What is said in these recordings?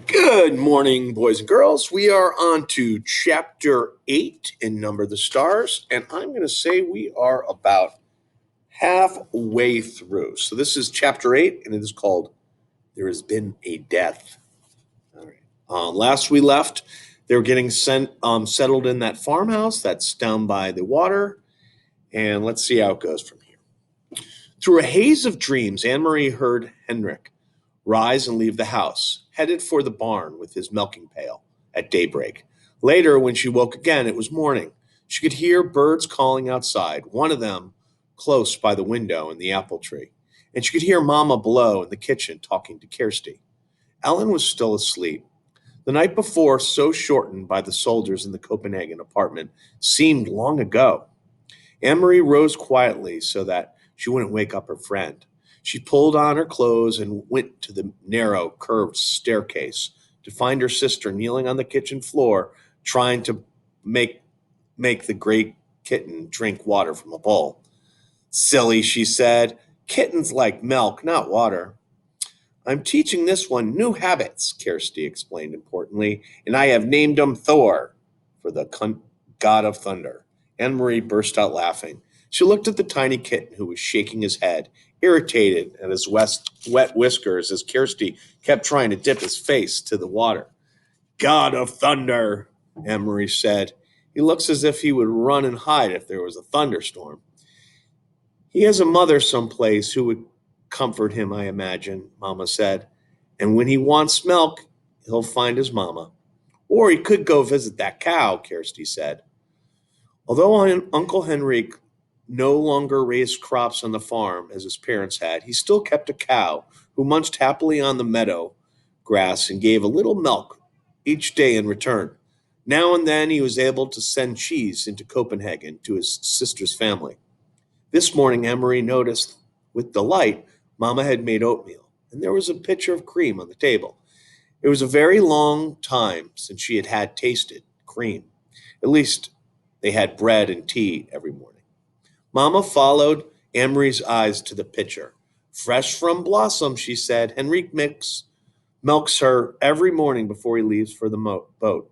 Good morning, boys and girls. We are on to chapter 8 in Number the Stars, and I'm going to say we are about halfway through. So, this is chapter 8, and it is called There Has Been a Death. All right. Last we left, they were getting settled in that farmhouse that's down by the water, and let's see how it goes from here. Through a haze of dreams, Anne Marie heard Henrik rise and leave the house, headed for the barn with his milking pail at daybreak. Later, when she woke again, it was morning. She could hear birds calling outside, one of them close by the window in the apple tree. And she could hear Mamma below in the kitchen talking to Kirsty. Ellen was still asleep. The night before, so shortened by the soldiers in the Copenhagen apartment, seemed long ago. Anne Marie rose quietly so that she wouldn't wake up her friend. She pulled on her clothes and went to the narrow, curved staircase to find her sister kneeling on the kitchen floor, trying to make make the great kitten drink water from a bowl. Silly, she said. Kittens like milk, not water. I'm teaching this one new habits, Kirsty explained importantly, and I have named him Thor, for the god of thunder. Anne Marie burst out laughing. She looked at the tiny kitten who was shaking his head, irritated at his wet whiskers as Kirsty kept trying to dip his face to the water. God of thunder, Anne Marie said. He looks as if he would run and hide if there was a thunderstorm. He has a mother someplace who would comfort him, I imagine, Mamma said. And when he wants milk, he'll find his mamma. Or he could go visit that cow, Kirsty said. Although Uncle Henrik no longer raised crops on the farm as his parents had, he still kept a cow who munched happily on the meadow grass and gave a little milk each day in return. Now and then he was able to send cheese into Copenhagen to his sister's family. This morning, Emery noticed with delight Mamma had made oatmeal, and there was a pitcher of cream on the table. It was a very long time since she had tasted cream. At least they had bread and tea every morning. Mamma followed Emery's eyes to the pitcher. Fresh from Blossom, she said. Henrique milks her every morning before he leaves for the boat.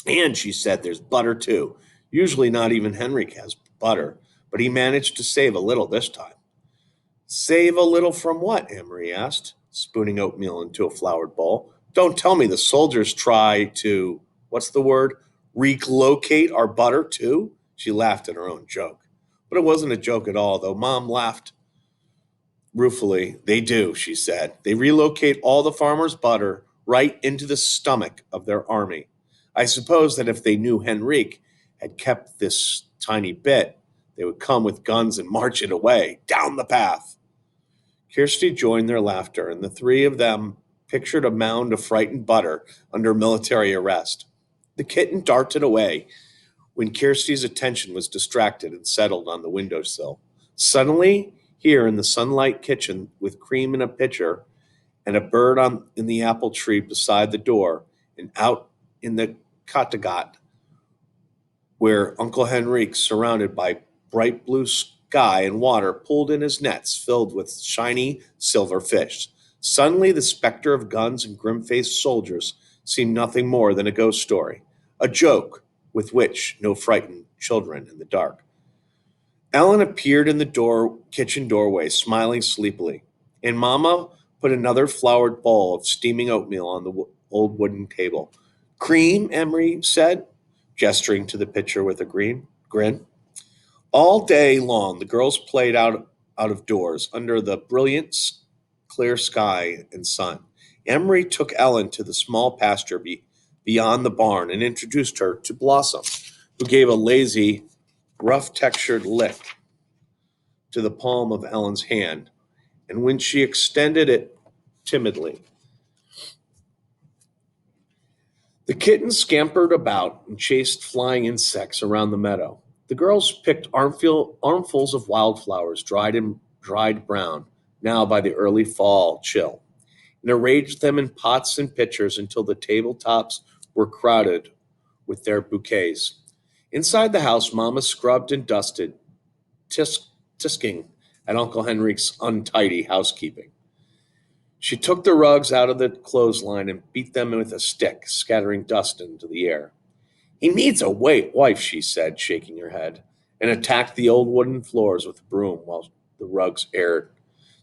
And she said, there's butter too. Usually, not even Henrik has butter, but he managed to save a little this time. Save a little from what? Emery asked, spooning oatmeal into a floured bowl. Don't tell me the soldiers try to, what's the word? Relocate our butter too? She laughed at her own joke. But it wasn't a joke at all, though Mom laughed ruefully. They do, she said. They relocate all the farmers' butter right into the stomach of their army. I suppose that if they knew Henrique had kept this tiny bit, they would come with guns and march it away, down the path. Kirsty joined their laughter, and the three of them pictured a mound of frightened butter under military arrest. The kitten darted away when Kirsty's attention was distracted and settled on the windowsill. Suddenly, here in the sunlight kitchen, with cream in a pitcher and a bird in the apple tree beside the door, and out in the Kattegat, where Uncle Henrique, surrounded by bright blue sky and water, pulled in his nets filled with shiny silver fish. Suddenly, the specter of guns and grim faced soldiers seemed nothing more than a ghost story, a joke with which no frightened children in the dark. Ellen appeared in the kitchen doorway, smiling sleepily, and Mamma put another floured bowl of steaming oatmeal on the old wooden table. Cream, Emery said, gesturing to the pitcher with a grin. All day long, the girls played out of doors under the brilliant, clear sky and sun. Emery took Ellen to the small pasture beyond the barn and introduced her to Blossom, who gave a lazy, rough textured lick to the palm of Ellen's hand, and when she extended it timidly, the kitten scampered about and chased flying insects around the meadow. The girls picked armfuls of wildflowers, dried brown, now by the early fall chill, and arranged them in pots and pitchers until the tabletops were crowded with their bouquets. Inside the house, Mamma scrubbed and dusted, tisking at Uncle Henrik's untidy housekeeping. She took the rugs out of the clothesline and beat them with a stick, scattering dust into the air. He needs a wife, she said, shaking her head, and attacked the old wooden floors with a broom while the rugs aired.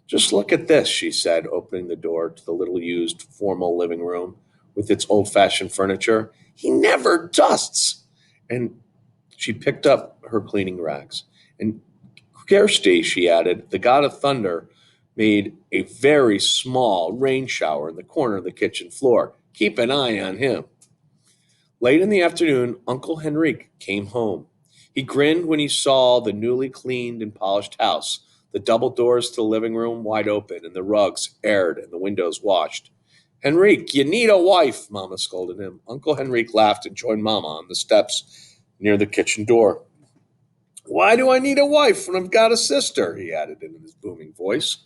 Just look at this, she said, opening the door to the little used formal living room with its old fashioned furniture. He never dusts. And she picked up her cleaning rags. And Kirsty, she added, the god of thunder, made a very small rain shower in the corner of the kitchen floor. Keep an eye on him. Late in the afternoon, Uncle Henrique came home. He grinned when he saw the newly cleaned and polished house, the double doors to the living room wide open, and the rugs aired and the windows washed. Henrique, you need a wife, Mama scolded him. Uncle Henrique laughed and joined Mama on the steps near the kitchen door. Why do I need a wife when I've got a sister? He added in his booming voice.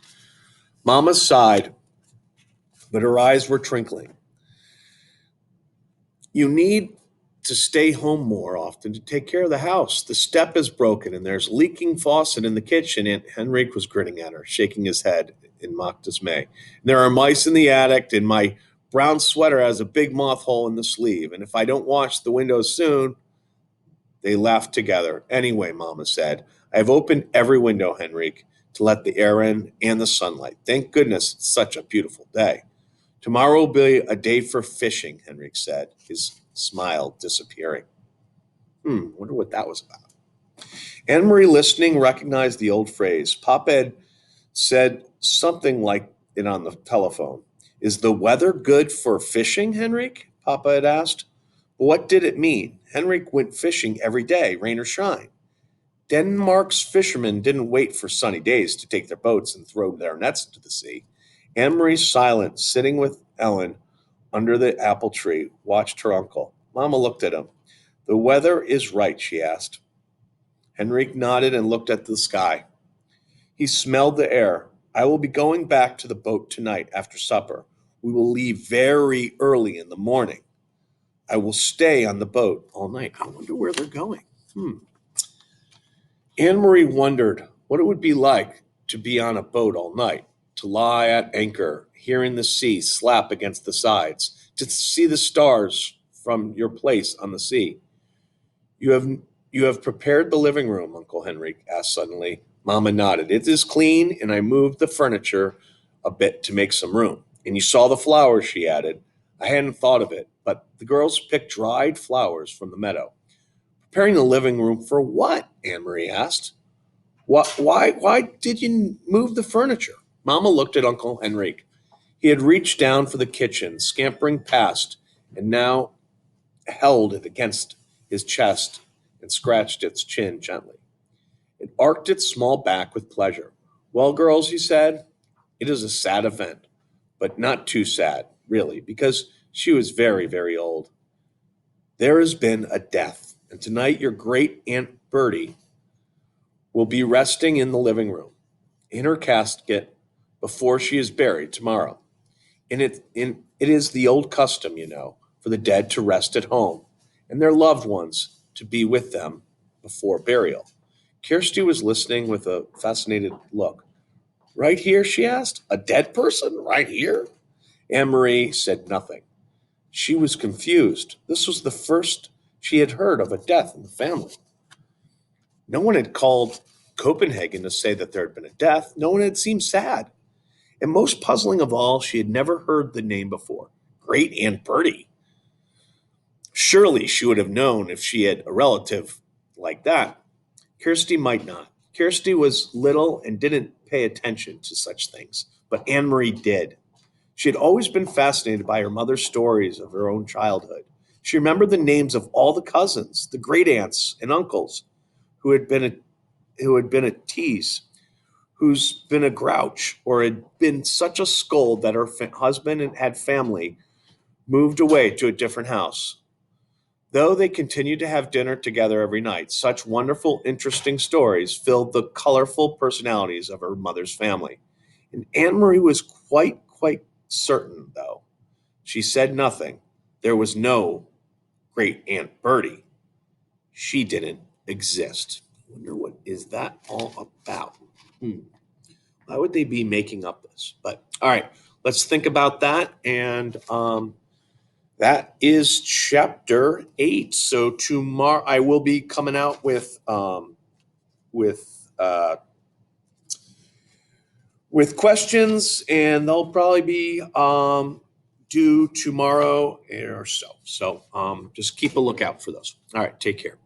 Mama sighed, but her eyes were twinkling. You need to stay home more often to take care of the house. The step is broken and there's leaking faucet in the kitchen. And Henrique was grinning at her, shaking his head in mock dismay. There are mice in the attic, and my brown sweater has a big moth hole in the sleeve. And if I don't wash the windows soon, they laughed together. Anyway, Mama said, I've opened every window, Henrique, to let the air in and the sunlight. Thank goodness it's such a beautiful day. Tomorrow will be a day for fishing, Henrik said, his smile disappearing. Wonder what that was about. Anne Marie, listening, recognized the old phrase. Papa had said something like it on the telephone. Is the weather good for fishing, Henrik? Papa had asked. What did it mean? Henrik went fishing every day, rain or shine. Denmark's fishermen didn't wait for sunny days to take their boats and throw their nets into the sea. Anne Marie, silent, sitting with Ellen under the apple tree, watched her uncle. Mamma looked at him. The weather is right, she asked. Henrique nodded and looked at the sky. He smelled the air. I will be going back to the boat tonight after supper. We will leave very early in the morning. I will stay on the boat all night. I wonder where they're going. Anne Marie wondered what it would be like to be on a boat all night, to lie at anchor, hearing the sea slap against the sides, to see the stars from your place on the sea. You have you have prepared the living room, Uncle Henrik asked suddenly. Mamma nodded. It is clean, and I moved the furniture a bit to make some room. And you saw the flowers, she added. I hadn't thought of it, but the girls picked dried flowers from the meadow. Preparing the living room for what? Anne Marie asked. Why did you move the furniture? Mamma looked at Uncle Henrique. He had reached down for the kitchen, scampering past, and now held it against his chest and scratched its chin gently. It arched its small back with pleasure. Well, girls, he said, it is a sad event, but not too sad, really, because she was very, very old. There has been a death, and tonight your great Aunt Bertie will be resting in the living room, in her casket, before she is buried tomorrow. It is the old custom, for the dead to rest at home, and their loved ones to be with them before burial. Kirsty was listening with a fascinated look. Right here, she asked. A dead person? Right here? Anne Marie said nothing. She was confused. This was the first she had heard of a death in the family. No one had called Copenhagen to say that there had been a death. No one had seemed sad. And most puzzling of all, she had never heard the name before. Great Aunt Bertie. Surely she would have known if she had a relative like that. Kirsty might not. Kirsty was little and didn't pay attention to such things, but Anne Marie did. She had always been fascinated by her mother's stories of her own childhood. She remembered the names of all the cousins, the great aunts and uncles who had been a tease, who's been a grouch, or had been such a scold that her husband and had family moved away to a different house. Though they continued to have dinner together every night, such wonderful, interesting stories filled the colorful personalities of her mother's family. And Anne Marie was quite certain, though. She said nothing. There was no great Aunt Bertie. She didn't exist. I wonder what is that all about? Why would they be making up this? But all right, let's think about that. And that is chapter 8. So tomorrow I will be coming out with questions, and they'll probably be due tomorrow or so. So just keep a lookout for those. All right, take care.